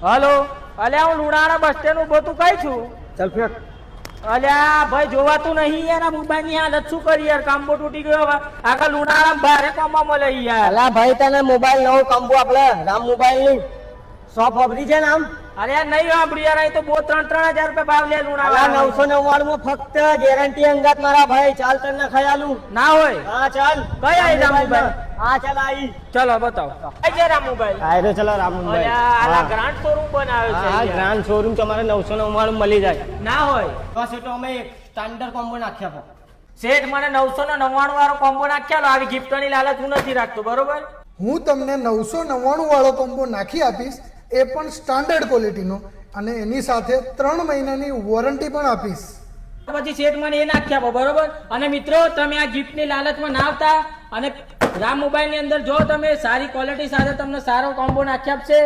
Hello, અલ્યા હું લુણાણા bus stand ઉભો તું કઈ છું? ચાલ ફેક. અલ્યા ભાઈ જોવાતું નહીં યાર, આ મોબાઈલ ની હાલત શું કરી યાર, કાંબો તૂટી ગયો હવે. આખા લુણાણા ભારે કામમાં મળે યાર. અલા ભાઈ તને મોબાઈલ નવો કંબુ આપણે રામ મોબાઈલ ની શોપ વાપરી છે ને આમ? અરે યાર નહીં વાપરી યાર, અહીં તો બહુ 3,000 રૂપિયા ભાવ લે અલા લુણાણા. 999 માં ફક્ત ગેરંટી અંગાત મારા ભાઈ. ચાલ તને ખયાલું ના હોય. હા ચાલ. કઈ આવી રામ મોબાઈલ? હા ચાલ આવી. ચલો બતાવો. કઈ છે રામ મોબાઈલ? આયરો ચલો રામ મોબાઈલ. અલ્યા આલા ગ્રાન્ડ શોરૂમ બનાવ્યો છે હા યાર. ગ્રાન્ડ શોરૂમ તમારે 999 મળી જાય. ના હોય. બસ એ તો અમે સ્ટાન્ડર્ડ કોમ્બો નાખ્યા છે. શેઠ મને 999 વાળો કોમ્બો નાખ્યાલો, આવી ગિફ્ટની લાલચ હું નથી રાખતો, બરોબર? હું તમને 999 વાળો કોમ્બો નાખી આપીશ, એ પણ સ્ટાન્ડર્ડ ક્વોલિટીનો, અને એની સાથે 3 મહિનાની વોરંટી પણ આપીશ. પછી શેઠ મને એ નાખી આપો, બરોબર? અને મિત્રો તમે આ ગિફ્ટની લાલચમાં ના આવતા, અને રામ મોબાઈલ ની અંદર જો તમે સારી ક્વોલિટી સાથે તમને સારો કોમ્બો નાખી આપશે